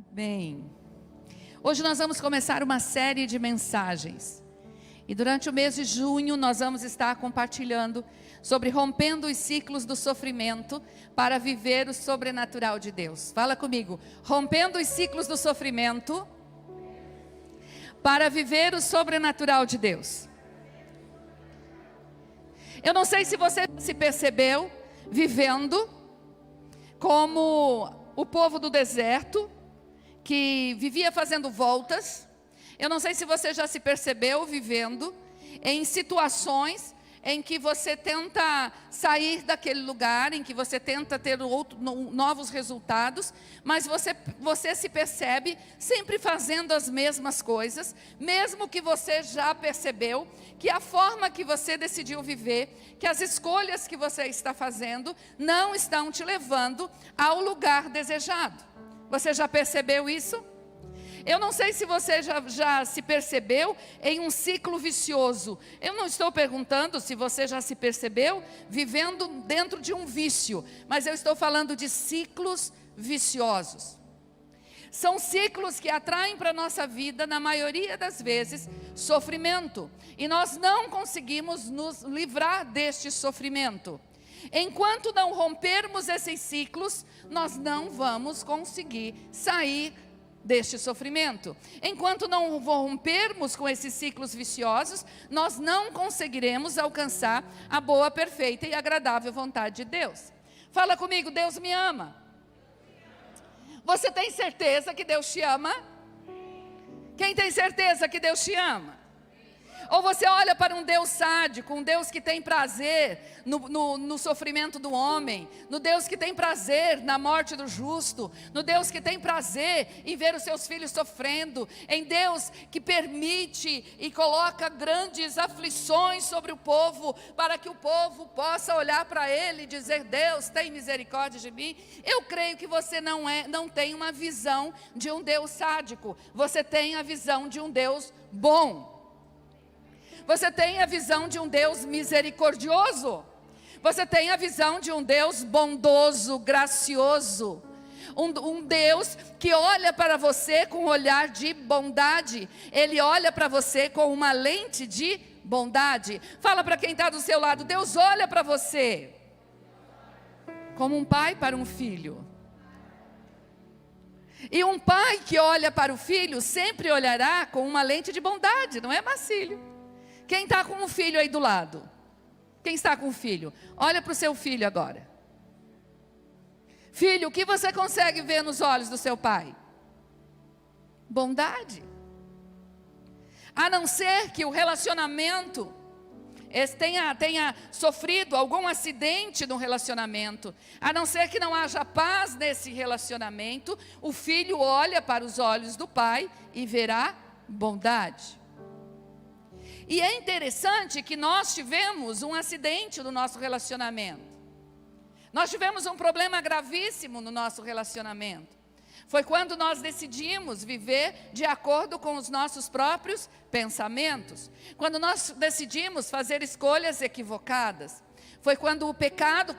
Amém. Hoje nós vamos começar uma série de mensagens. E durante o mês de junho nós vamos estar compartilhando sobre rompendo os ciclos do sofrimento para viver o sobrenatural de Deus. Fala comigo. Rompendo os ciclos do sofrimento para viver o sobrenatural de Deus. Eu não sei se você se percebeu vivendo como o povo do deserto, que vivia fazendo voltas. Eu não sei se você já se percebeu vivendo em situações em que você tenta sair daquele lugar, em que você tenta ter novos resultados, mas você se percebe sempre fazendo as mesmas coisas, mesmo que você já percebeu que a forma que você decidiu viver, que as escolhas que você está fazendo, não estão te levando ao lugar desejado. Você já percebeu isso? Eu não sei se você já se percebeu em um ciclo vicioso. Eu não estou perguntando se você já se percebeu vivendo dentro de um vício, mas eu estou falando de ciclos viciosos. São ciclos que atraem para a nossa vida, na maioria das vezes, sofrimento. E nós não conseguimos nos livrar deste sofrimento. Enquanto não rompermos esses ciclos, nós não vamos conseguir sair deste sofrimento. Enquanto não rompermos com esses ciclos viciosos, nós não conseguiremos alcançar a boa, perfeita e agradável vontade de Deus. Fala comigo, Deus me ama. Você tem certeza que Deus te ama? Quem tem certeza que Deus te ama? Ou você olha para um Deus sádico, um Deus que tem prazer no sofrimento do homem, no Deus que tem prazer na morte do justo, no Deus que tem prazer em ver os seus filhos sofrendo, em Deus que permite e coloca grandes aflições sobre o povo, para que o povo possa olhar para Ele e dizer: Deus, tem misericórdia de mim. Eu creio que você não tem uma visão de um Deus sádico, você tem a visão de um Deus bom. Você tem a visão de um Deus misericordioso. Você tem a visão de um Deus bondoso, gracioso. Um Deus que olha para você com um olhar de bondade. Ele olha para você com uma lente de bondade. Fala para quem está do seu lado: Deus olha para você como um pai para um filho. E um pai que olha para o filho sempre olhará com uma lente de bondade, não é, Marcílio? Quem está com um filho aí do lado? Quem está com um filho? Olha para o seu filho agora. Filho, o que você consegue ver nos olhos do seu pai? Bondade. A não ser que o relacionamento tenha sofrido algum acidente no relacionamento, a não ser que não haja paz nesse relacionamento, o filho olha para os olhos do pai e verá bondade. E é interessante que nós tivemos um acidente no nosso relacionamento. Nós tivemos um problema gravíssimo no nosso relacionamento. Foi quando nós decidimos viver de acordo com os nossos próprios pensamentos. Quando nós decidimos fazer escolhas equivocadas. Foi quando o pecado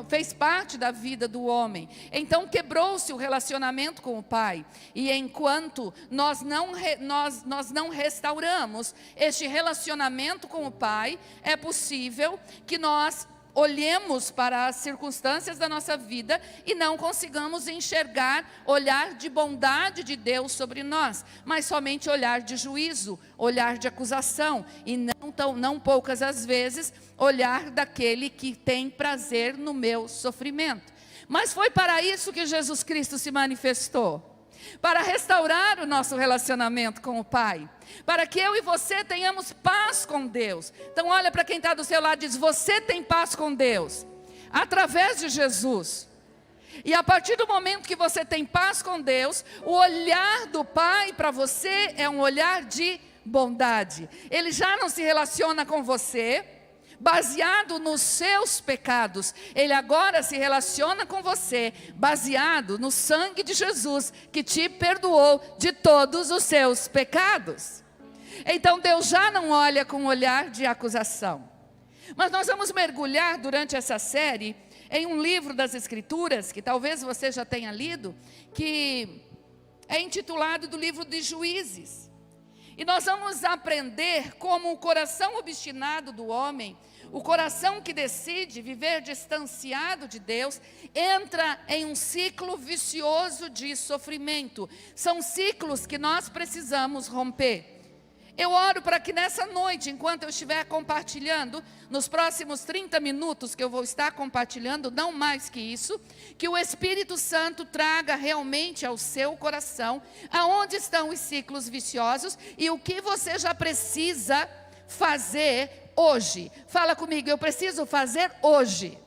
fez parte da vida do homem. Então quebrou-se o relacionamento com o Pai. E enquanto nós não restauramos este relacionamento com o Pai, é possível que nós olhemos para as circunstâncias da nossa vida e não consigamos enxergar olhar de bondade de Deus sobre nós, mas somente olhar de juízo, olhar de acusação, e não poucas as vezes olhar daquele que tem prazer no meu sofrimento. Mas foi para isso que Jesus Cristo se manifestou, para restaurar o nosso relacionamento com o Pai, para que eu e você tenhamos paz com Deus. Então olha para quem está do seu lado e diz: você tem paz com Deus, através de Jesus. E a partir do momento que você tem paz com Deus, o olhar do Pai para você é um olhar de bondade. Ele já não se relaciona com você baseado nos seus pecados. Ele agora se relaciona com você baseado no sangue de Jesus, que te perdoou de todos os seus pecados. Então Deus já não olha com um olhar de acusação. Mas nós vamos mergulhar durante essa série em um livro das Escrituras, que talvez você já tenha lido, que é intitulado do livro de Juízes. E nós vamos aprender como o coração obstinado do homem, o coração que decide viver distanciado de Deus, entra em um ciclo vicioso de sofrimento. São ciclos que nós precisamos romper. Eu oro para que nessa noite, enquanto eu estiver compartilhando, nos próximos 30 minutos que eu vou estar compartilhando, não mais que isso, que o Espírito Santo traga realmente ao seu coração aonde estão os ciclos viciosos e o que você já precisa fazer hoje. Fala comigo, eu preciso fazer hoje.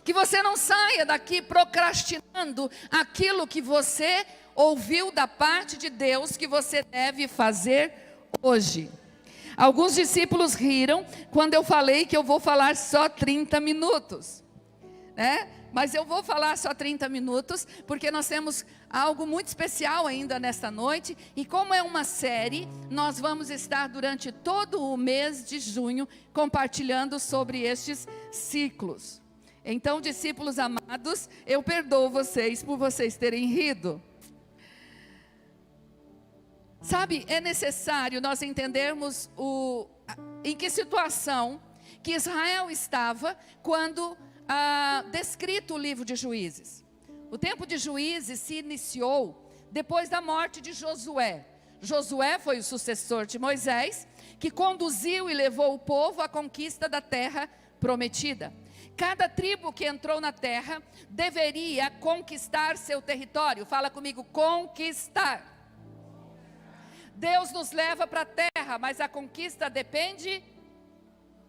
Que você não saia daqui procrastinando aquilo que você ouviu da parte de Deus que você deve fazer hoje. Alguns discípulos riram quando eu falei que eu vou falar só 30 minutos, né? Mas eu vou falar só 30 minutos, porque nós temos algo muito especial ainda nesta noite, e como é uma série, nós vamos estar durante todo o mês de junho compartilhando sobre estes ciclos. Então, discípulos amados, eu perdoo vocês por vocês terem rido. Sabe, é necessário nós entendermos em que situação que Israel estava quando descrito o livro de Juízes. O tempo de Juízes se iniciou depois da morte de Josué. Josué foi o sucessor de Moisés, que conduziu e levou o povo à conquista da terra prometida. Cada tribo que entrou na terra deveria conquistar seu território. Fala comigo, conquistar. Deus nos leva para a terra, mas a conquista depende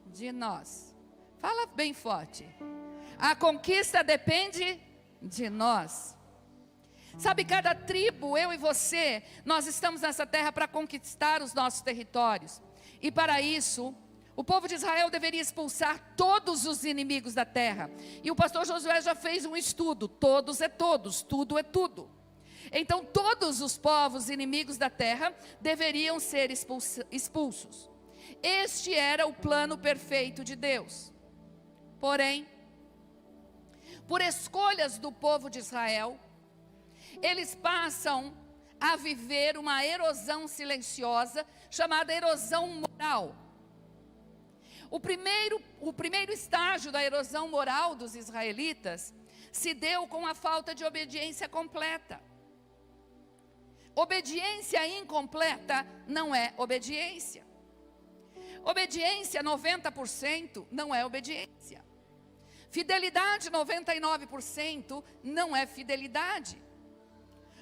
de nós. Fala bem forte. A conquista depende de nós. Sabe, cada tribo, eu e você, nós estamos nessa terra para conquistar os nossos territórios. E para isso, o povo de Israel deveria expulsar todos os inimigos da terra. E o pastor Josué já fez um estudo. Todos é todos, tudo é tudo. Então todos os povos inimigos da terra deveriam ser expulsos. Este era o plano perfeito de Deus. Porém, por escolhas do povo de Israel, eles passam a viver uma erosão silenciosa, chamada erosão moral. O primeiro estágio da erosão moral dos israelitas se deu com a falta de obediência completa. Obediência incompleta não é obediência. Obediência 90% não é obediência. Fidelidade 99% não é fidelidade.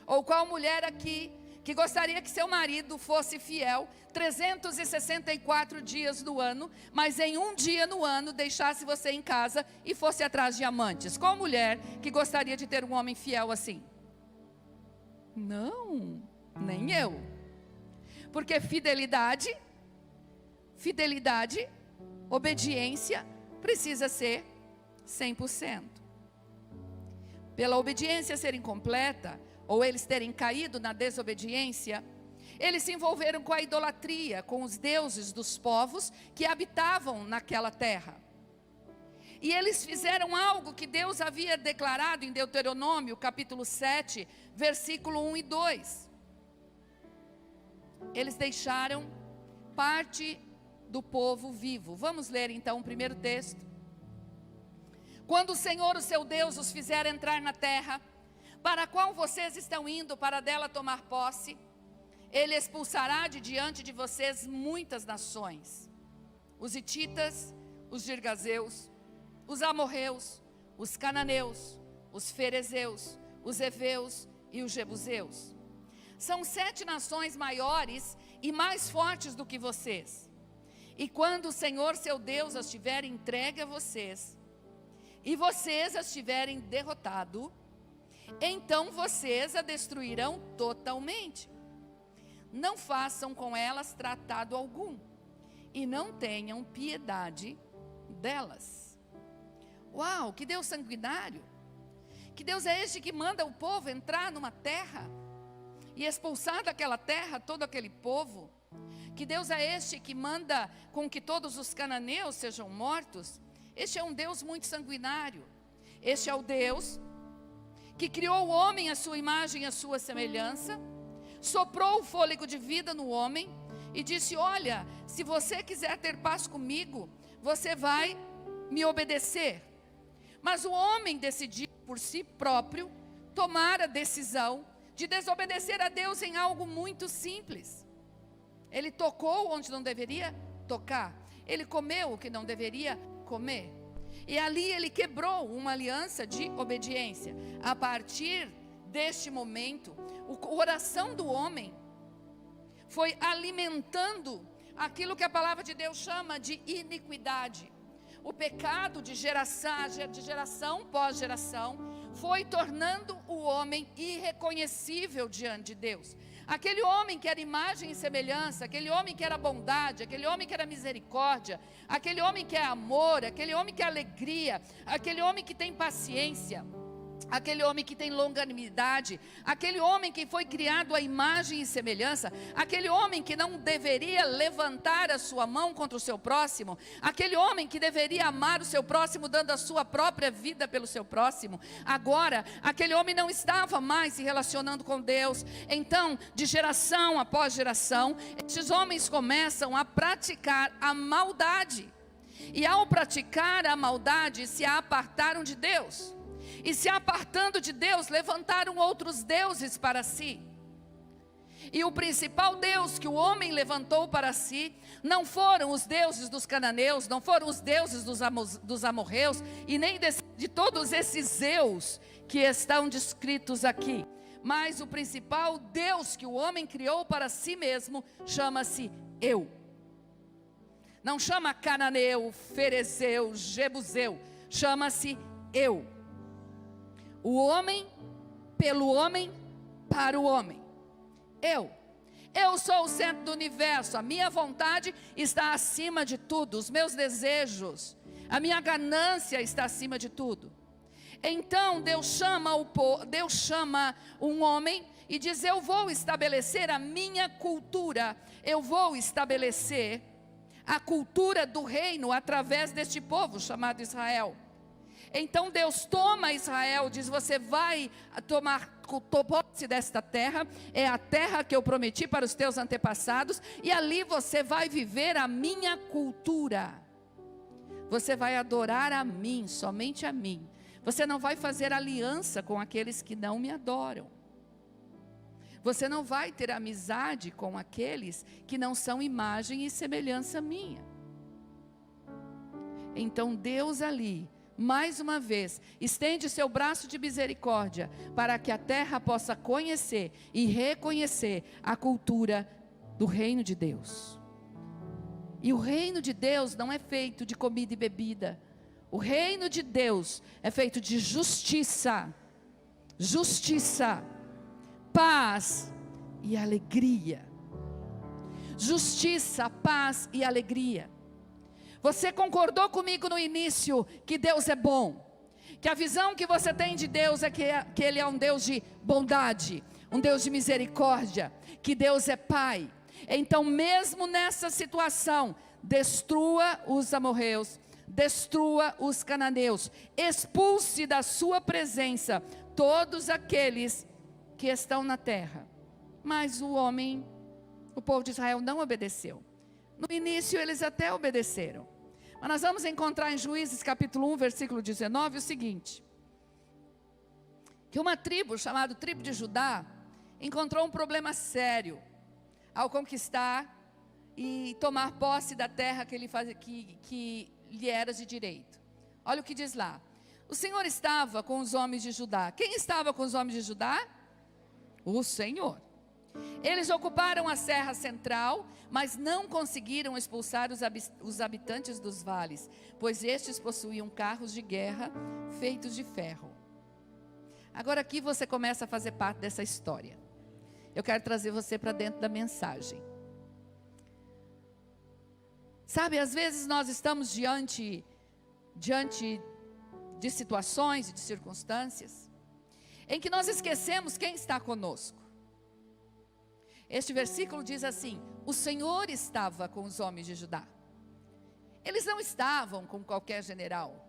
Ou qual mulher aqui que gostaria que seu marido fosse fiel 364 dias no ano, mas em um dia no ano deixasse você em casa e fosse atrás de amantes? Qual mulher que gostaria de ter um homem fiel assim? Não, nem eu. Porque fidelidade, obediência precisa ser 100%. Pela obediência ser incompleta, ou eles terem caído na desobediência, eles se envolveram com a idolatria, com os deuses dos povos que habitavam naquela terra. E eles fizeram algo que Deus havia declarado em Deuteronômio, capítulo 7, versículo 1 e 2. Eles deixaram parte do povo vivo. Vamos ler então o primeiro texto. Quando o Senhor, o seu Deus, os fizer entrar na terra, para a qual vocês estão indo para dela tomar posse, Ele expulsará de diante de vocês muitas nações. Os hititas, os girgazeus, os amorreus, os cananeus, os ferezeus, os heveus e os jebuseus. São 7 nações maiores e mais fortes do que vocês. E quando o Senhor seu Deus as tiver entregue a vocês, e vocês as tiverem derrotado, então vocês a destruirão totalmente. Não façam com elas tratado algum, e não tenham piedade delas. Uau, que Deus sanguinário! Que Deus é este que manda o povo entrar numa terra e expulsar daquela terra todo aquele povo? Que Deus é este que manda com que todos os cananeus sejam mortos? Este é um Deus muito sanguinário. Este é o Deus que criou o homem à sua imagem e à sua semelhança, soprou o fôlego de vida no homem e disse: olha, se você quiser ter paz comigo, você vai me obedecer. Mas o homem decidiu por si próprio tomar a decisão de desobedecer a Deus em algo muito simples. Ele tocou onde não deveria tocar, ele comeu o que não deveria comer, e ali ele quebrou uma aliança de obediência. A partir deste momento, o coração do homem foi alimentando aquilo que a palavra de Deus chama de iniquidade. O pecado de geração pós geração foi tornando o homem irreconhecível diante de Deus. Aquele homem que era imagem e semelhança, aquele homem que era bondade, aquele homem que era misericórdia, aquele homem que é amor, aquele homem que é alegria, aquele homem que tem paciência, aquele homem que tem longanimidade, aquele homem que foi criado à imagem e semelhança, aquele homem que não deveria levantar a sua mão contra o seu próximo, aquele homem que deveria amar o seu próximo dando a sua própria vida pelo seu próximo. Agora, aquele homem não estava mais se relacionando com Deus. Então, de geração após geração, esses homens começam a praticar a maldade, e ao praticar a maldade, se apartaram de Deus. E se apartando de Deus, levantaram outros deuses para si. E o principal Deus que o homem levantou para si, não foram os deuses dos cananeus, não foram os deuses dos amorreus, e nem de todos esses Zeus que estão descritos aqui. Mas o principal Deus que o homem criou para si mesmo, chama-se Eu. Não chama cananeu, ferezeu, jebuseu, chama-se Eu. O homem, pelo homem, para o homem. Eu sou o centro do universo, a minha vontade está acima de tudo, os meus desejos, a minha ganância está acima de tudo. Então Deus chama um homem e diz: eu vou estabelecer a minha cultura, eu vou estabelecer a cultura do reino através deste povo chamado Israel. Então Deus toma Israel, diz: você vai tomar posse desta terra, é a terra que eu prometi para os teus antepassados, e ali você vai viver a minha cultura. Você vai adorar a mim, somente a mim. Você não vai fazer aliança com aqueles que não me adoram. Você não vai ter amizade com aqueles que não são imagem e semelhança minha. Então Deus ali, mais uma vez, estende seu braço de misericórdia para que a terra possa conhecer e reconhecer a cultura do reino de Deus. E o reino de Deus não é feito de comida e bebida. O reino de Deus é feito de justiça, paz e alegria. Justiça, paz e alegria. Você concordou comigo no início que Deus é bom, que a visão que você tem de Deus é que Ele é um Deus de bondade, um Deus de misericórdia, que Deus é Pai. Então, mesmo nessa situação, destrua os amorreus, destrua os cananeus, expulse da sua presença todos aqueles que estão na terra. Mas o povo de Israel não obedeceu. No início eles até obedeceram. Mas nós vamos encontrar em Juízes capítulo 1, versículo 19, o seguinte: que uma tribo, chamada tribo de Judá, encontrou um problema sério ao conquistar e tomar posse da terra que lhe era de direito. Olha o que diz lá: o Senhor estava com os homens de Judá. Quem estava com os homens de Judá? O Senhor. Eles ocuparam a serra central, mas não conseguiram expulsar os habitantes dos vales, pois estes possuíam carros de guerra feitos de ferro. Agora aqui você começa a fazer parte dessa história. Eu quero trazer você para dentro da mensagem. Sabe, às vezes nós estamos diante de situações e de circunstâncias em que nós esquecemos quem está conosco. Este versículo diz assim: o Senhor estava com os homens de Judá. Eles não estavam com qualquer general.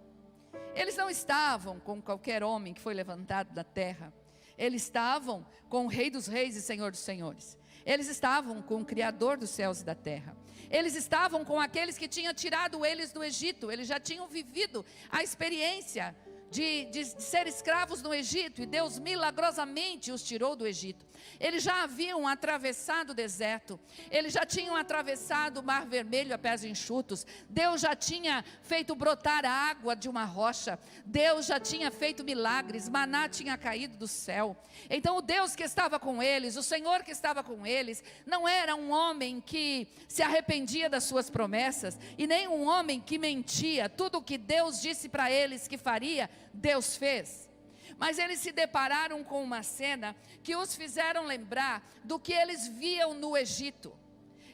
Eles não estavam com qualquer homem que foi levantado da terra. Eles estavam com o Rei dos Reis e Senhor dos Senhores. Eles estavam com o Criador dos céus e da terra. Eles estavam com aqueles que tinham tirado eles do Egito. Eles já tinham vivido a experiência de ser escravos no Egito, e Deus milagrosamente os tirou do Egito. Eles já haviam atravessado o deserto, eles já tinham atravessado o Mar Vermelho a pés enxutos, Deus já tinha feito brotar a água de uma rocha, Deus já tinha feito milagres, maná tinha caído do céu. Então o Deus que estava com eles, o Senhor que estava com eles, não era um homem que se arrependia das suas promessas, e nem um homem que mentia. Tudo o que Deus disse para eles que faria, Deus fez. Mas eles se depararam com uma cena que os fizeram lembrar do que eles viam no Egito.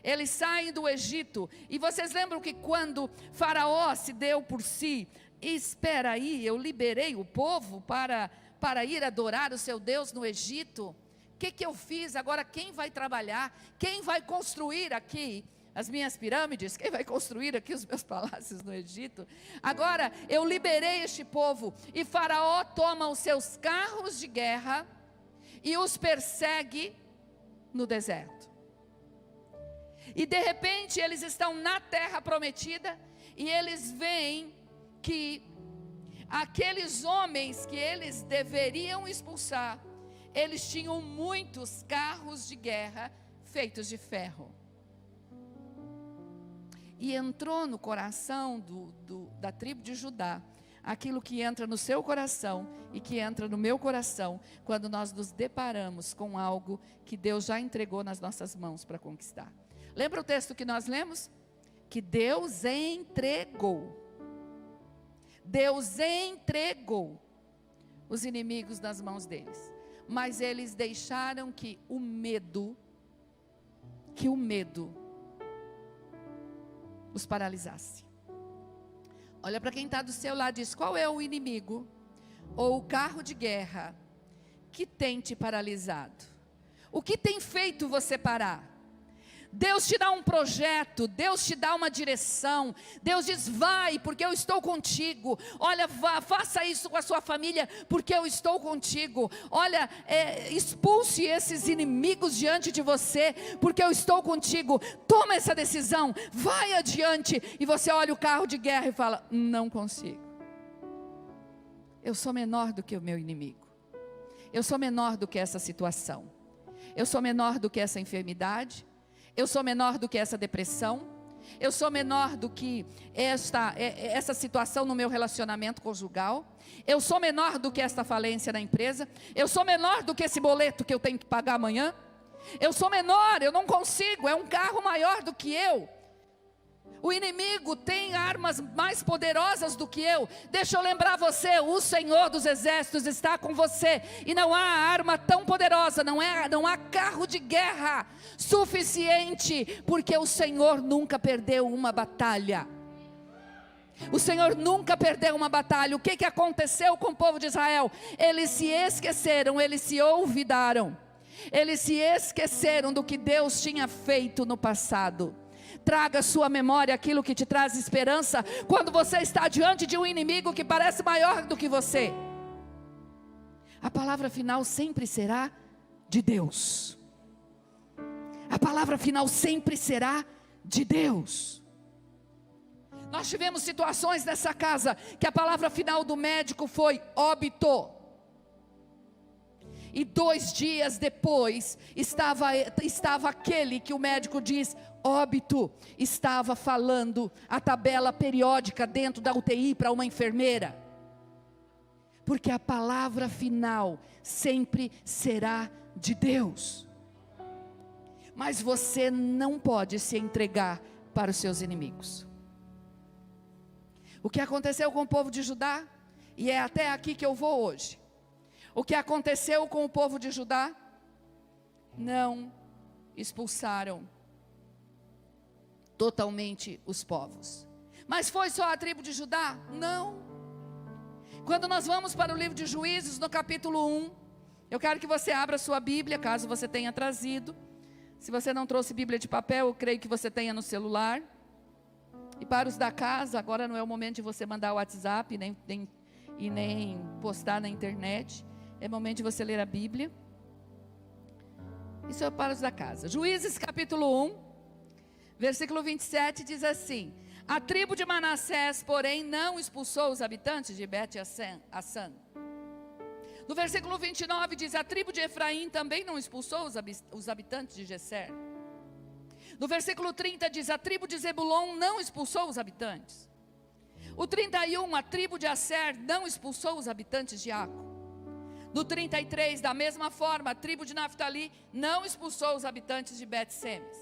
Eles saem do Egito, e vocês lembram que quando Faraó se deu por si, espera aí, eu liberei o povo para ir adorar o seu Deus no Egito. O que eu fiz? Agora quem vai trabalhar? Quem vai construir aqui as minhas pirâmides? Quem vai construir aqui os meus palácios no Egito? Agora eu liberei este povo, e Faraó toma os seus carros de guerra e os persegue no deserto. E de repente eles estão na terra prometida, e eles veem que aqueles homens que eles deveriam expulsar, eles tinham muitos carros de guerra feitos de ferro. E entrou no coração da tribo de Judá aquilo que entra no seu coração e que entra no meu coração quando nós nos deparamos com algo que Deus já entregou nas nossas mãos para conquistar. Lembra o texto que nós lemos? Que Deus entregou os inimigos nas mãos deles, mas eles deixaram que o medo os paralisasse. Olha para quem está do seu lado e diz: qual é o inimigo ou o carro de guerra que tem te paralisado? O que tem feito você parar? Deus te dá um projeto, Deus te dá uma direção, Deus diz: vai, porque eu estou contigo. Olha, vá, faça isso com a sua família, porque eu estou contigo. Olha, expulse esses inimigos diante de você, porque eu estou contigo. Toma essa decisão, vai adiante. E você olha o carro de guerra e fala: não consigo. Eu sou menor do que o meu inimigo. Eu sou menor do que essa situação. Eu sou menor do que essa enfermidade. Eu sou menor do que essa depressão. Eu sou menor do que essa situação no meu relacionamento conjugal. Eu sou menor do que esta falência na empresa. Eu sou menor do que esse boleto que eu tenho que pagar amanhã. Eu sou menor, eu não consigo. É um carro maior do que eu. O inimigo tem armas mais poderosas do que eu. Deixa eu lembrar você: o Senhor dos Exércitos está com você, e não há arma tão poderosa, não há carro de guerra suficiente, porque o Senhor nunca perdeu uma batalha. O Senhor nunca perdeu uma batalha. O que aconteceu com o povo de Israel? Eles se esqueceram, eles se olvidaram, eles se esqueceram do que Deus tinha feito no passado. Traga à sua memória aquilo que te traz esperança quando você está diante de um inimigo que parece maior do que você. A palavra final sempre será de Deus. A palavra final sempre será de Deus. Nós tivemos situações nessa casa que a palavra final do médico foi óbito. E 2 dias depois estava aquele que o médico diz óbito, estava falando a tabela periódica dentro da UTI para uma enfermeira. Porque a palavra final sempre será de Deus. Mas você não pode se entregar para os seus inimigos. O que aconteceu com o povo de Judá, e é até aqui que eu vou hoje. O que aconteceu com o povo de Judá? Não expulsaram totalmente os povos. Mas foi só a tribo de Judá? Não. Quando nós vamos para o livro de Juízes, no capítulo 1, eu quero que você abra sua Bíblia, caso você tenha trazido. Se você não trouxe Bíblia de papel, eu creio que você tenha no celular. E para os da casa, agora não é o momento de você mandar o WhatsApp, nem postar na internet. É momento de você ler a Bíblia. Isso é para os da casa. Juízes capítulo 1, versículo 27 diz assim: a tribo de Manassés, porém, não expulsou os habitantes de Bet-Assan. No versículo 29 diz: a tribo de Efraim também não expulsou os habitantes de Geser. No versículo 30 diz: a tribo de Zebulon não expulsou os habitantes. O 31, a tribo de Aser não expulsou os habitantes de Aco. No 33, da mesma forma, a tribo de Naftali não expulsou os habitantes de Bet-Semes.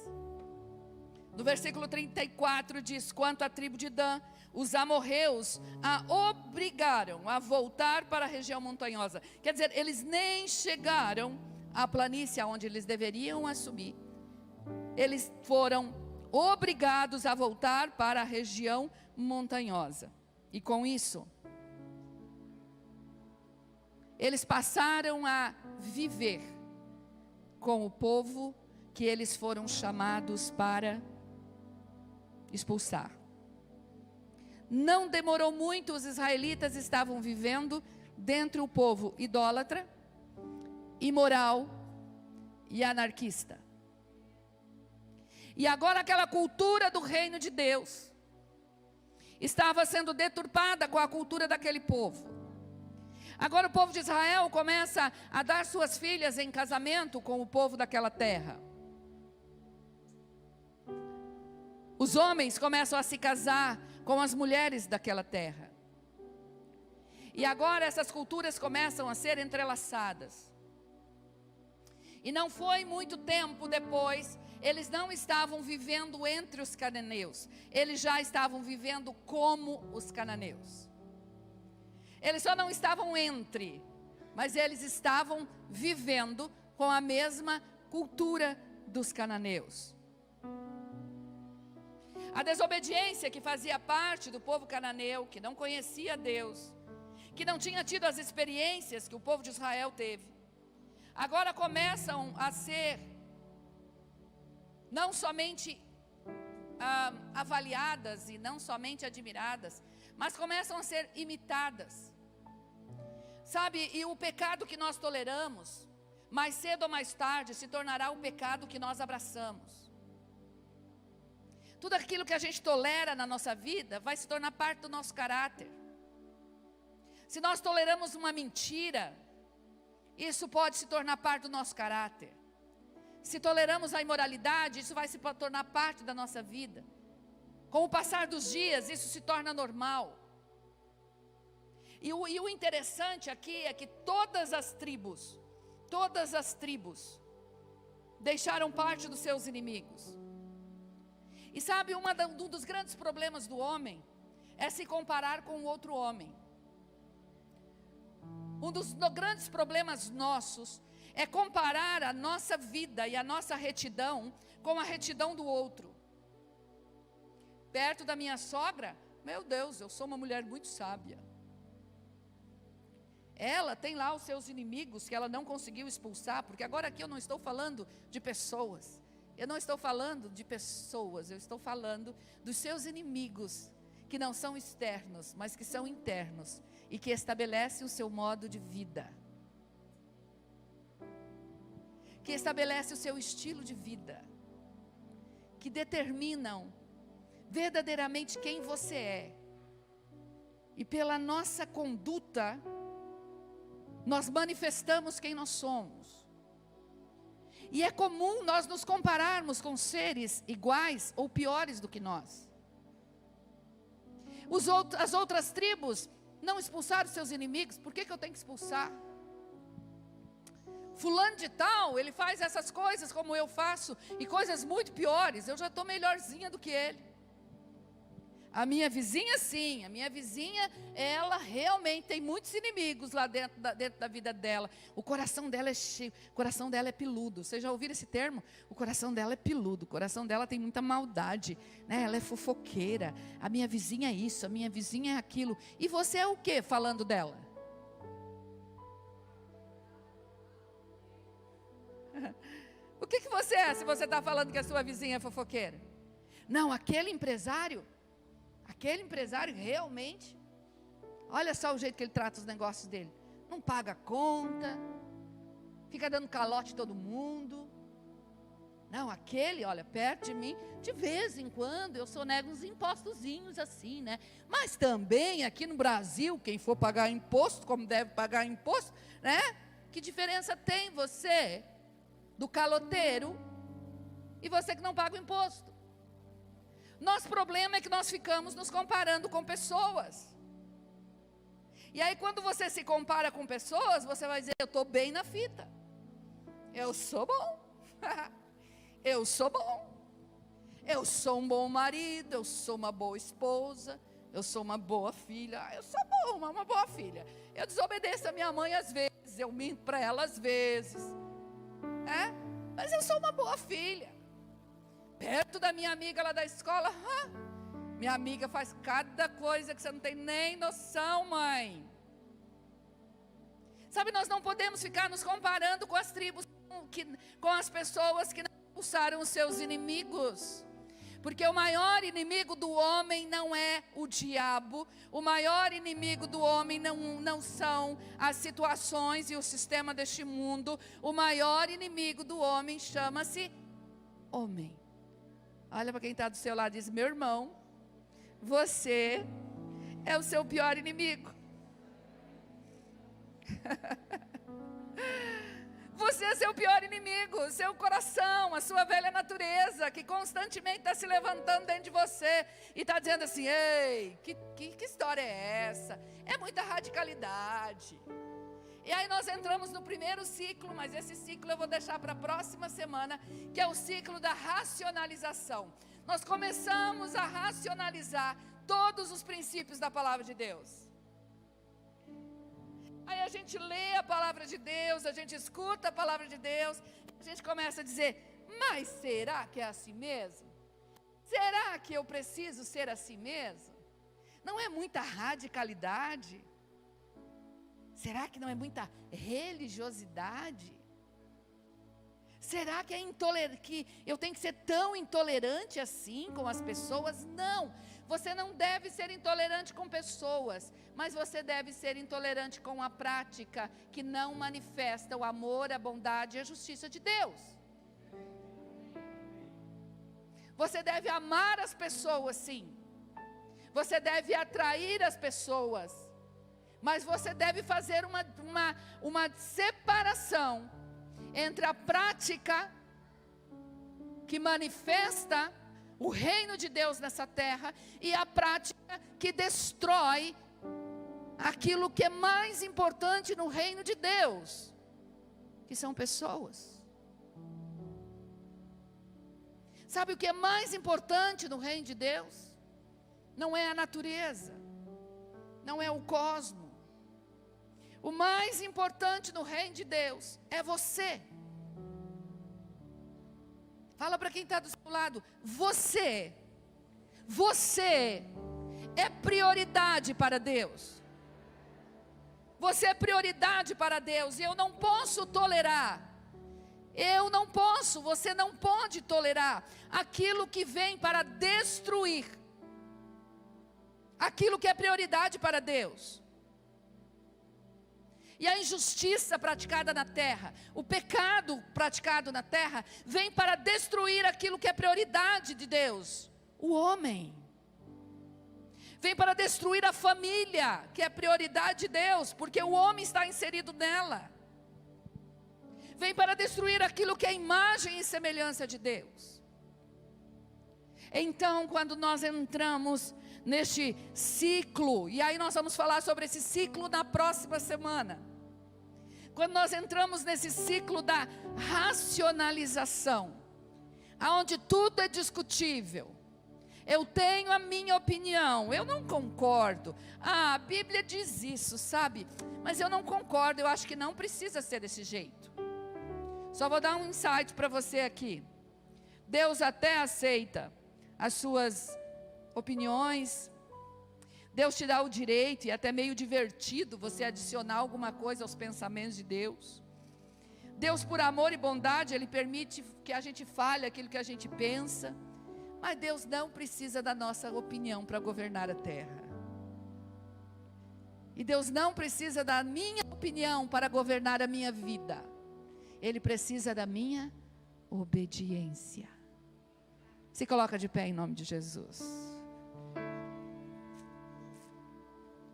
No versículo 34 diz: quanto à tribo de Dan, os amorreus a obrigaram a voltar para a região montanhosa. Quer dizer, eles nem chegaram à planície onde eles deveriam subir. Eles foram obrigados a voltar para a região montanhosa. E com isso, eles passaram a viver com o povo que eles foram chamados para expulsar. Não demorou muito, os israelitas estavam vivendo dentre o povo idólatra, imoral e anarquista. E agora aquela cultura do reino de Deus estava sendo deturpada com a cultura daquele povo. Agora o povo de Israel começa a dar suas filhas em casamento com o povo daquela terra. Os homens começam a se casar com as mulheres daquela terra. E agora essas culturas começam a ser entrelaçadas. E não foi muito tempo depois, eles não estavam vivendo entre os cananeus. Eles já estavam vivendo como os cananeus. Eles só não estavam entre, mas eles estavam vivendo com a mesma cultura dos cananeus. A desobediência que fazia parte do povo cananeu, que não conhecia Deus, que não tinha tido as experiências que o povo de Israel teve, agora começam a ser não somente avaliadas e não somente admiradas, mas começam a ser imitadas. Sabe, e o pecado que nós toleramos, mais cedo ou mais tarde, se tornará o pecado que nós abraçamos. Tudo aquilo que a gente tolera na nossa vida vai se tornar parte do nosso caráter. Se nós toleramos uma mentira, isso pode se tornar parte do nosso caráter. Se toleramos a imoralidade, isso vai se tornar parte da nossa vida. Com o passar dos dias, isso se torna normal. E o interessante aqui é que todas as tribos deixaram parte dos seus inimigos. E sabe, um dos grandes problemas do homem é se comparar com outro homem. Um dos grandes problemas nossos é comparar a nossa vida e a nossa retidão com a retidão do outro. Perto da minha sogra, meu Deus, eu sou uma mulher muito sábia. Ela tem lá os seus inimigos que ela não conseguiu expulsar, porque agora aqui eu não estou falando de pessoas. Eu não estou falando de pessoas, eu estou falando dos seus inimigos, que não são externos, mas que são internos, e que estabelecem o seu modo de vida, que estabelecem o seu estilo de vida, que determinam verdadeiramente quem você é, e pela nossa conduta, nós manifestamos quem nós somos. E é comum nós nos compararmos com seres iguais ou piores do que nós. As outras tribos não expulsaram seus inimigos, por que eu tenho que expulsar? Fulano de tal, ele faz essas coisas como eu faço, e coisas muito piores, eu já estou melhorzinha do que ele. A minha vizinha sim, a minha vizinha, ela realmente tem muitos inimigos lá dentro da vida dela. O coração dela é cheio, o coração dela é peludo. Vocês já ouviram esse termo? O coração dela é peludo, o coração dela tem muita maldade, né? Ela é fofoqueira. A minha vizinha é isso, a minha vizinha é aquilo. E você é o que falando dela? O que você é se você está falando que a sua vizinha é fofoqueira? Não, aquele empresário, Aquele empresário realmente, olha só o jeito que ele trata os negócios dele. Não paga a conta, fica dando calote em todo mundo. Não, aquele, olha, perto de mim, de vez em quando eu sonego uns impostozinhos assim, né? Mas também aqui no Brasil, quem for pagar imposto, como deve pagar imposto, né? Que diferença tem você do caloteiro e você que não paga o imposto? Nosso problema é que nós ficamos nos comparando com pessoas. E aí quando você se compara com pessoas, você vai dizer, eu estou bem na fita. Eu sou bom. Eu sou bom. Eu sou um bom marido, eu sou uma boa esposa, eu sou uma boa filha. Eu sou bom, uma boa filha. Eu desobedeço a minha mãe às vezes, eu minto para ela às vezes. Mas eu sou uma boa filha. Perto da minha amiga lá da escola, minha amiga faz cada coisa que você não tem nem noção, mãe. Sabe, nós não podemos ficar nos comparando com as tribos, com as pessoas que não expulsaram os seus inimigos. Porque o maior inimigo do homem não é o diabo. O maior inimigo do homem não são as situações e o sistema deste mundo. O maior inimigo do homem chama-se homem. Olha para quem está do seu lado e diz, meu irmão, você é o seu pior inimigo. Você é seu pior inimigo, seu coração, a sua velha natureza, que constantemente está se levantando dentro de você, e está dizendo assim, ei, que história é essa? É muita radicalidade. E aí nós entramos no primeiro ciclo, mas esse ciclo eu vou deixar para a próxima semana, que é o ciclo da racionalização. Nós começamos a racionalizar todos os princípios da palavra de Deus. Aí a gente lê a palavra de Deus, a gente escuta a palavra de Deus, a gente começa a dizer, mas será que é assim mesmo? Será que eu preciso ser assim mesmo? Não é muita radicalidade? Será que não é muita religiosidade? Será que que eu tenho que ser tão intolerante assim com as pessoas? Não, você não deve ser intolerante com pessoas, mas você deve ser intolerante com a prática que não manifesta o amor, a bondade e a justiça de Deus. Você deve amar as pessoas, sim. Você deve atrair as pessoas. Mas você deve fazer uma separação entre a prática que manifesta o reino de Deus nessa terra e a prática que destrói aquilo que é mais importante no reino de Deus, que são pessoas. Sabe o que é mais importante no reino de Deus? Não é a natureza, não é o cosmos. O mais importante no reino de Deus é você. Fala para quem está do seu lado, você é prioridade para Deus. Você é prioridade para Deus e eu não posso tolerar. Você não pode tolerar aquilo que vem para destruir aquilo que é prioridade para Deus. E a injustiça praticada na terra, o pecado praticado na terra, vem para destruir aquilo que é prioridade de Deus, o homem. Vem para destruir a família, que é prioridade de Deus, porque o homem está inserido nela. Vem para destruir aquilo que é imagem e semelhança de Deus. Então, quando nós entramos neste ciclo, e aí nós vamos falar sobre esse ciclo na próxima semana. Quando nós entramos nesse ciclo da racionalização, aonde tudo é discutível, eu tenho a minha opinião, eu não concordo, a Bíblia diz isso, sabe, mas eu não concordo, eu acho que não precisa ser desse jeito. Só vou dar um insight para você aqui. Deus até aceita as suas opiniões, Deus te dá o direito, e até meio divertido você adicionar alguma coisa aos pensamentos de Deus. Deus, por amor e bondade, Ele permite que a gente fale aquilo que a gente pensa, Mas Deus não precisa da nossa opinião para governar a terra. E Deus não precisa da minha opinião para governar a minha vida. Ele precisa da minha obediência. Se coloca de pé em nome de Jesus.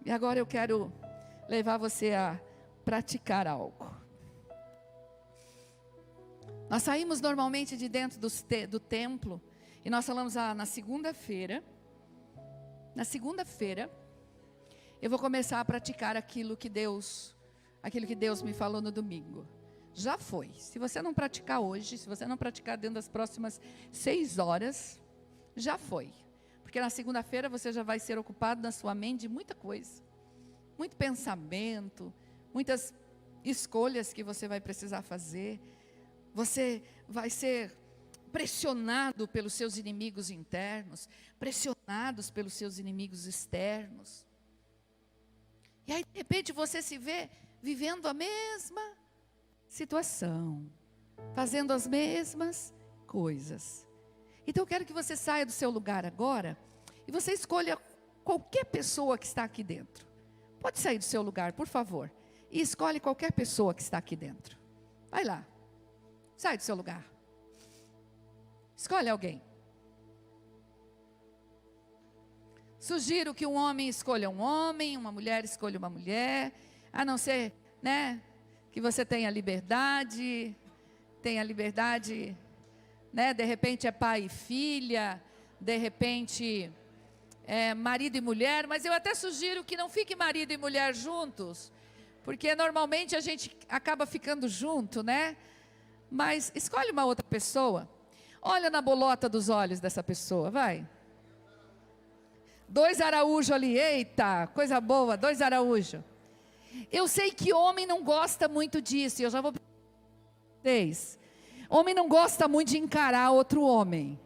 E agora eu quero levar você a praticar algo. Nós saímos normalmente de dentro do templo e nós falamos na segunda-feira. Na segunda-feira eu vou começar a praticar aquilo que Deus me falou no domingo. Já foi. Se você não praticar hoje, se você não praticar dentro das próximas 6 horas, já foi. Porque na segunda-feira você já vai ser ocupado na sua mente de muita coisa. Muito pensamento, muitas escolhas que você vai precisar fazer. Você vai ser pressionado pelos seus inimigos internos, pressionados pelos seus inimigos externos. E aí de repente você se vê vivendo a mesma situação, fazendo as mesmas coisas. Então eu quero que você saia do seu lugar agora e você escolha qualquer pessoa que está aqui dentro. Pode sair do seu lugar, por favor, e escolhe qualquer pessoa que está aqui dentro. Vai lá, sai do seu lugar. Escolhe alguém. Sugiro que um homem escolha um homem, uma mulher escolha uma mulher, a não ser, que você tenha liberdade, de repente é pai e filha, de repente é marido e mulher, mas eu até sugiro que não fique marido e mulher juntos, porque normalmente a gente acaba ficando junto, mas escolhe uma outra pessoa, olha na bolota dos olhos dessa pessoa, vai. 2 Araújo ali, eita, coisa boa, 2 Araújo. Eu sei que homem não gosta muito disso, e eu já vou pedir para vocês. Homem não gosta muito de encarar outro homem.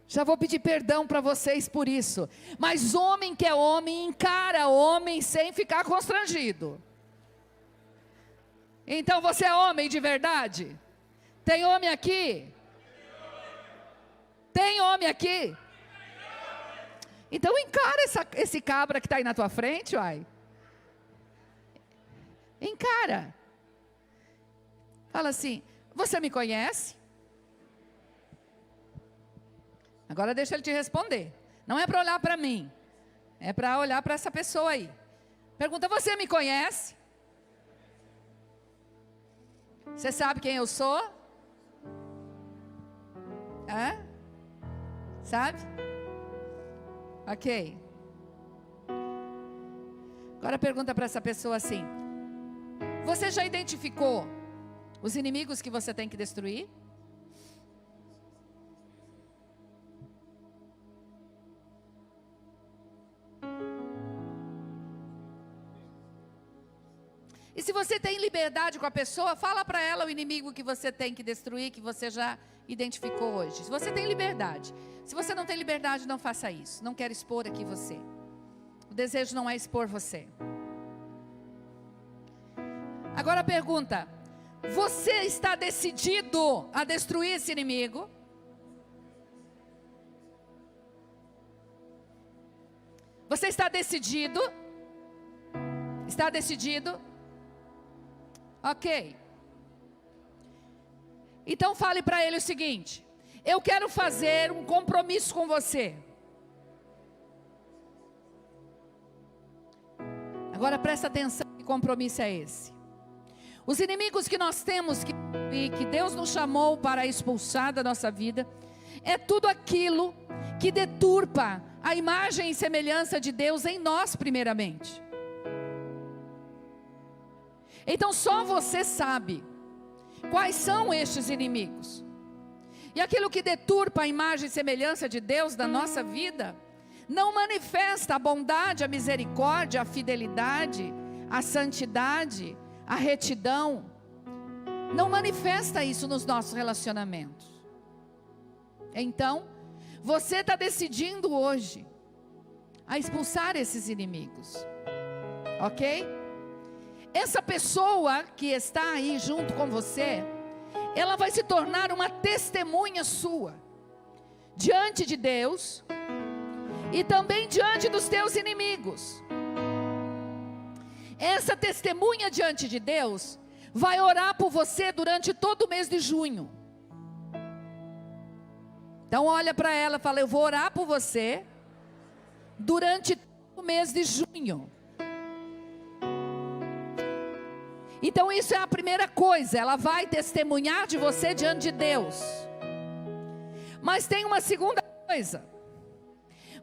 Já vou pedir perdão para vocês por isso. Mas homem que é homem, encara homem sem ficar constrangido. Então você é homem de verdade? Tem homem aqui? Tem homem aqui? Então encara esse cabra que está aí na tua frente, uai. Encara. Fala assim, você me conhece? Agora deixa ele te responder. Não é para olhar para mim. É para olhar para essa pessoa aí. Pergunta, você me conhece? Você sabe quem eu sou? Hã? Sabe? Ok. Agora pergunta para essa pessoa assim, você já identificou os inimigos que você tem que destruir? E se você tem liberdade com a pessoa, fala para ela o inimigo que você tem que destruir, que você já identificou hoje. Se você tem liberdade. Se você não tem liberdade, não faça isso. Não quero expor aqui você. O desejo não é expor você. Agora a pergunta, você está decidido a destruir esse inimigo? Você está decidido? Está decidido? Ok. Então fale para ele o seguinte, eu quero fazer um compromisso com você. Agora presta atenção, que compromisso é esse? Os inimigos que nós temos, que Deus nos chamou para expulsar da nossa vida, é tudo aquilo que deturpa a imagem e semelhança de Deus em nós primeiramente. Então só você sabe quais são estes inimigos. E aquilo que deturpa a imagem e semelhança de Deus da nossa vida, não manifesta a bondade, a misericórdia, a fidelidade, a santidade, a retidão. Não manifesta isso nos nossos relacionamentos. Então, você está decidindo hoje a expulsar esses inimigos. Ok? Essa pessoa que está aí junto com você, ela vai se tornar uma testemunha sua, diante de Deus e também diante dos teus inimigos. Essa testemunha diante de Deus vai orar por você durante todo o mês de junho. Então olha para ela e fala: eu vou orar por você durante todo o mês de junho. Então isso é a primeira coisa, ela vai testemunhar de você diante de Deus. Mas tem uma segunda coisa.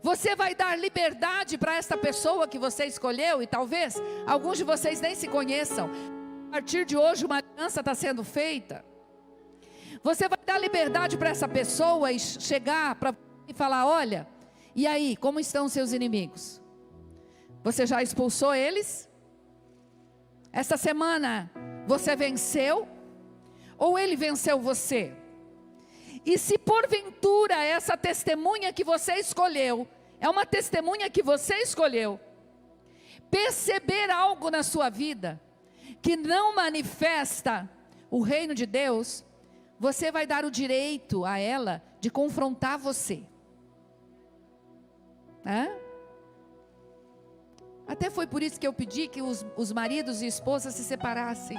Você vai dar liberdade para essa pessoa que você escolheu, e talvez alguns de vocês nem se conheçam. A partir de hoje uma aliança está sendo feita. Você vai dar liberdade para essa pessoa e chegar para e falar: olha, e aí, como estão os seus inimigos? Você já expulsou eles? Essa semana você venceu? Ou ele venceu você? E se porventura essa testemunha que você escolheu, é uma testemunha que você escolheu, perceber algo na sua vida que não manifesta o reino de Deus, você vai dar o direito a ela de confrontar você. Até foi por isso que eu pedi que os maridos e esposas se separassem.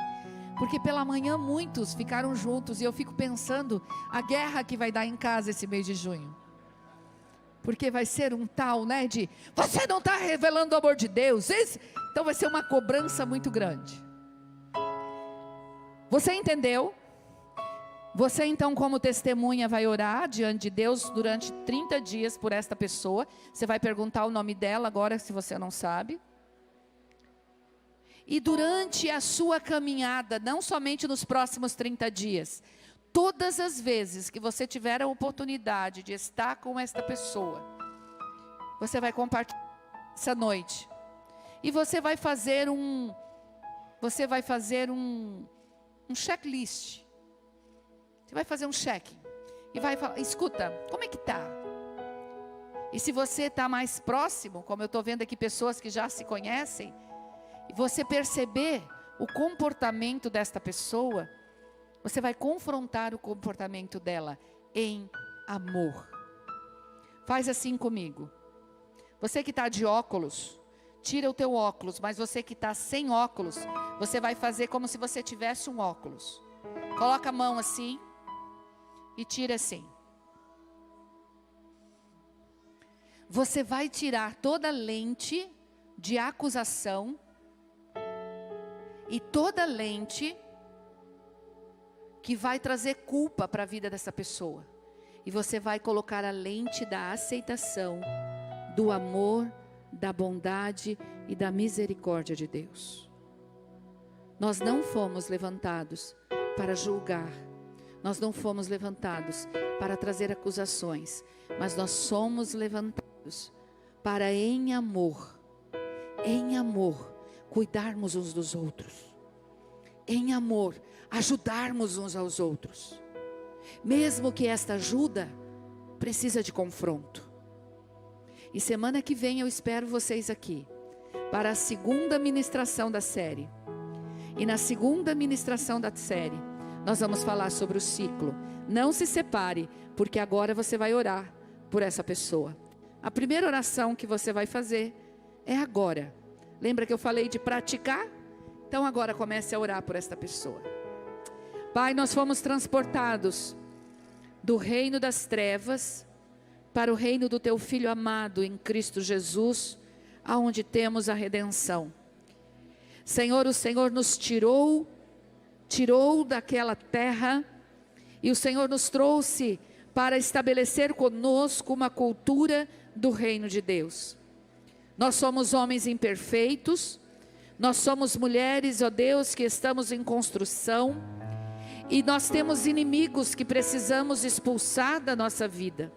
Porque pela manhã muitos ficaram juntos. E eu fico pensando a guerra que vai dar em casa esse mês de junho. Porque vai ser um tal, de você não está revelando o amor de Deus. Então vai ser uma cobrança muito grande. Você entendeu? Você então, como testemunha, vai orar diante de Deus durante 30 dias por esta pessoa. Você vai perguntar o nome dela agora, se você não sabe. E durante a sua caminhada, não somente nos próximos 30 dias, todas as vezes que você tiver a oportunidade de estar com esta pessoa, você vai compartilhar essa noite. E você vai fazer um checklist. Você vai fazer um check e vai falar: escuta, como é que está? E se você está mais próximo, como eu estou vendo aqui pessoas que já se conhecem, e você perceber o comportamento desta pessoa, você vai confrontar o comportamento dela em amor. Faz assim comigo. Você que está de óculos, tira o teu óculos, mas você que está sem óculos, você vai fazer como se você tivesse um óculos. Coloca a mão assim e tira assim. Você vai tirar toda lente de acusação e toda lente que vai trazer culpa para a vida dessa pessoa. E você vai colocar a lente da aceitação, do amor, da bondade e da misericórdia de Deus. Nós não fomos levantados para julgar. Nós não fomos levantados para trazer acusações, mas nós somos levantados para em amor, cuidarmos uns dos outros, em amor, ajudarmos uns aos outros, mesmo que esta ajuda precisa de confronto. E semana que vem eu espero vocês aqui, para a segunda ministração da série. E na segunda ministração da série, nós vamos falar sobre o ciclo. Não se separe, porque agora você vai orar por essa pessoa. A primeira oração que você vai fazer é agora. Lembra que eu falei de praticar? Então agora comece a orar por esta pessoa. Pai, nós fomos transportados do reino das trevas para o reino do teu Filho amado em Cristo Jesus, aonde temos a redenção. Senhor, o Senhor nos tirou daquela terra, e o Senhor nos trouxe para estabelecer conosco uma cultura do reino de Deus. Nós somos homens imperfeitos, nós somos mulheres, ó Deus, que estamos em construção, e nós temos inimigos que precisamos expulsar da nossa vida.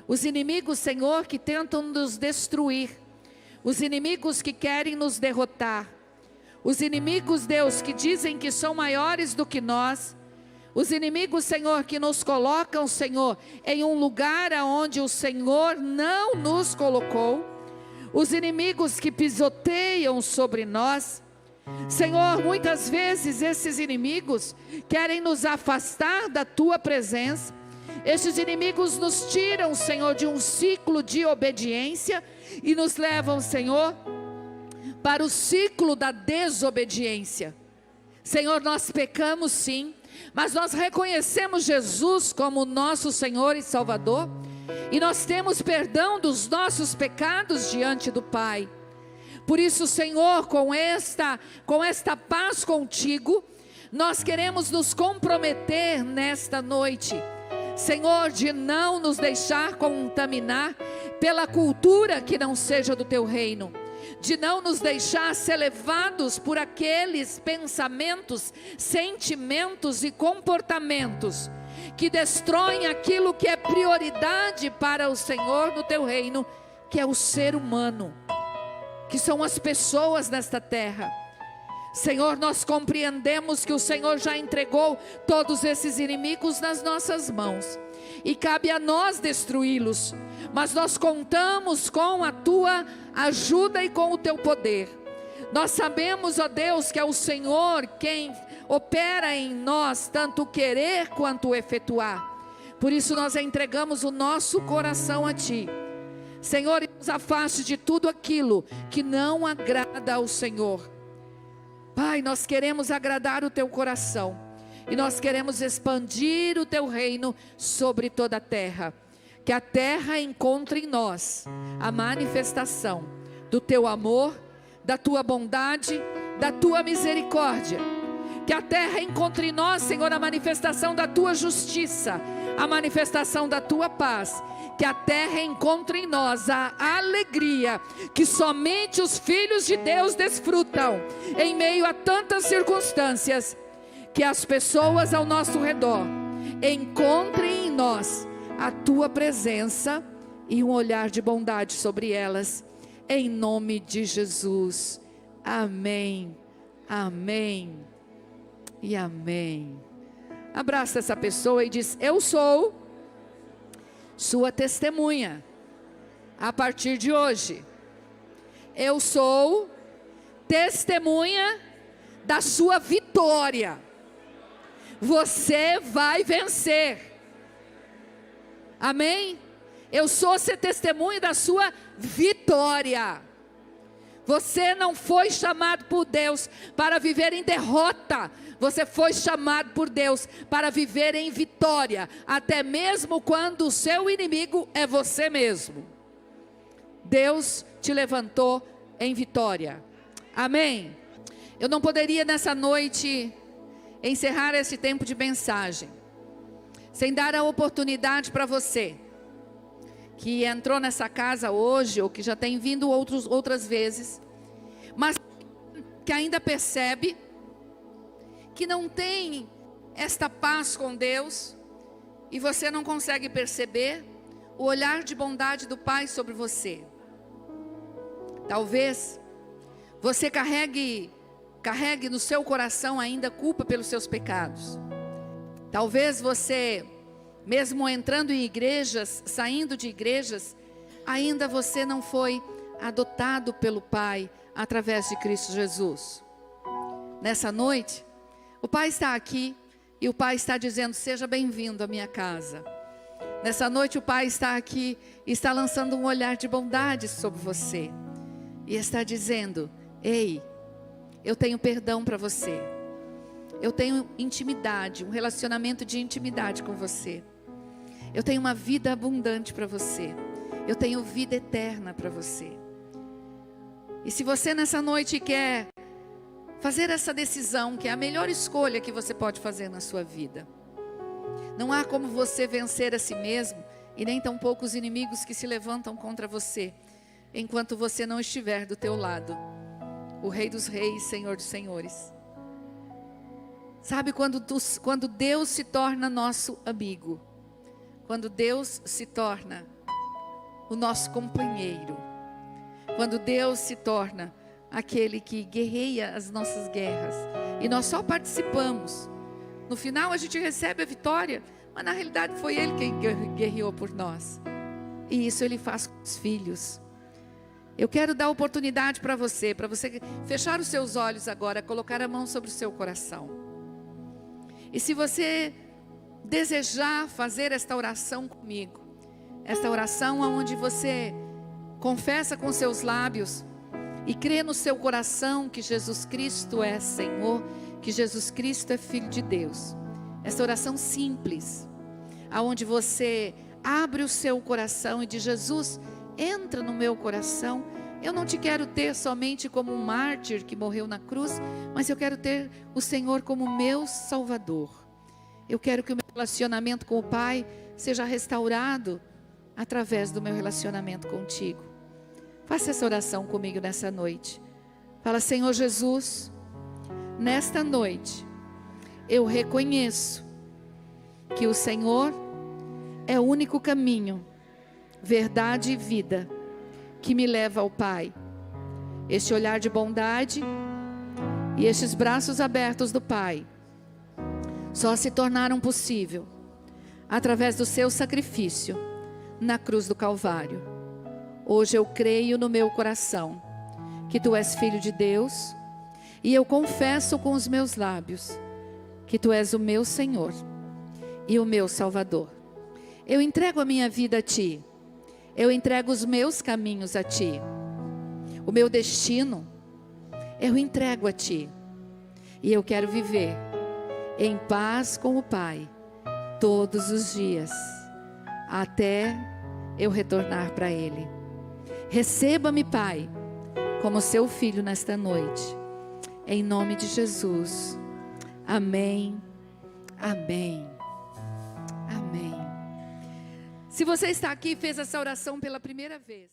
Os inimigos, Senhor, que tentam nos destruir, os inimigos que querem nos derrotar, os inimigos, Deus, que dizem que são maiores do que nós, os inimigos, Senhor, que nos colocam, Senhor, em um lugar aonde o Senhor não nos colocou, os inimigos que pisoteiam sobre nós. Senhor, muitas vezes esses inimigos querem nos afastar da tua presença, Estes inimigos nos tiram, Senhor, de um ciclo de obediência e nos levam, Senhor, para o ciclo da desobediência. Senhor, nós pecamos sim, mas nós reconhecemos Jesus como nosso Senhor e Salvador, e nós temos perdão dos nossos pecados diante do Pai. Por isso, Senhor, com esta paz contigo, nós queremos nos comprometer nesta noite, Senhor, de não nos deixar contaminar pela cultura que não seja do teu reino, de não nos deixar ser levados por aqueles pensamentos, sentimentos e comportamentos que destroem aquilo que é prioridade para o Senhor no teu reino, que é o ser humano, que são as pessoas nesta terra. Senhor, nós compreendemos que o Senhor já entregou todos esses inimigos nas nossas mãos, e cabe a nós destruí-los, mas nós contamos com a tua ajuda e com o teu poder. Nós sabemos, ó Deus, que é o Senhor quem opera em nós, tanto o querer quanto o efetuar. Por isso nós entregamos o nosso coração a Ti, Senhor, e nos afaste de tudo aquilo que não agrada ao Senhor. Pai, nós queremos agradar o Teu coração, e nós queremos expandir o Teu reino sobre toda a terra. Que a terra encontre em nós a manifestação do Teu amor, da Tua bondade, da Tua misericórdia. Que a terra encontre em nós, Senhor, a manifestação da Tua justiça, a manifestação da Tua paz. Que a terra encontre em nós a alegria que somente os filhos de Deus desfrutam em meio a tantas circunstâncias. Que as pessoas ao nosso redor encontrem em nós a Tua presença e um olhar de bondade sobre elas, em nome de Jesus. Amém, amém e amém. Abraça essa pessoa e diz: eu sou sua testemunha a partir de hoje. Eu sou testemunha da sua vitória. Você vai vencer. Amém? Eu sou ser testemunha da sua vitória. Você não foi chamado por Deus para viver em derrota. Você foi chamado por Deus para viver em vitória, até mesmo quando o seu inimigo é você mesmo. Deus te levantou em vitória. Amém? Eu não poderia nessa noite encerrar esse tempo de mensagem sem dar a oportunidade para você que entrou nessa casa hoje, ou que já tem vindo outras vezes, mas que ainda percebe que não tem esta paz com Deus, e você não consegue perceber o olhar de bondade do Pai sobre você. Talvez você carregue no seu coração ainda culpa pelos seus pecados. Talvez você, mesmo entrando em igrejas, saindo de igrejas, ainda você não foi adotado pelo Pai através de Cristo Jesus. Nessa noite, o Pai está aqui e o Pai está dizendo: seja bem-vindo à minha casa. Nessa noite o Pai está aqui e está lançando um olhar de bondade sobre você, e está dizendo: ei, eu tenho perdão para você. Eu tenho intimidade, um relacionamento de intimidade com você. Eu tenho uma vida abundante para você. Eu tenho vida eterna para você. E se você nessa noite quer fazer essa decisão, que é a melhor escolha que você pode fazer na sua vida, não há como você vencer a si mesmo, e nem tampouco os inimigos que se levantam contra você, enquanto você não estiver do teu lado o Rei dos Reis, Senhor dos Senhores. Sabe, quando Deus se torna nosso amigo, quando Deus se torna o nosso companheiro, quando Deus se torna aquele que guerreia as nossas guerras, e nós só participamos, no final a gente recebe a vitória, mas na realidade foi Ele quem guerreou por nós, e isso Ele faz com os filhos. Eu quero dar oportunidade para você fechar os seus olhos agora, colocar a mão sobre o seu coração. E se você desejar fazer esta oração comigo, esta oração onde você confessa com seus lábios e crê no seu coração que Jesus Cristo é Senhor, que Jesus Cristo é Filho de Deus. Essa oração simples, aonde você abre o seu coração e diz: Jesus, entra no meu coração. Eu não te quero ter somente como um mártir que morreu na cruz, mas eu quero ter o Senhor como meu Salvador. Eu quero que o meu relacionamento com o Pai seja restaurado através do meu relacionamento contigo. Faça essa oração comigo nessa noite. Fala: Senhor Jesus, nesta noite eu reconheço que o Senhor é o único caminho, verdade e vida que me leva ao Pai. Este olhar de bondade e estes braços abertos do Pai só se tornaram possível através do seu sacrifício na cruz do Calvário. Hoje eu creio no meu coração que Tu és Filho de Deus, e eu confesso com os meus lábios que Tu és o meu Senhor e o meu Salvador. Eu entrego a minha vida a Ti. Eu entrego os meus caminhos a Ti. O meu destino, eu entrego a Ti. E eu quero viver em paz com o Pai todos os dias, até eu retornar para Ele. Receba-me, Pai, como seu filho nesta noite. Em nome de Jesus. Amém. Amém. Amém. Se você está aqui e fez essa oração pela primeira vez,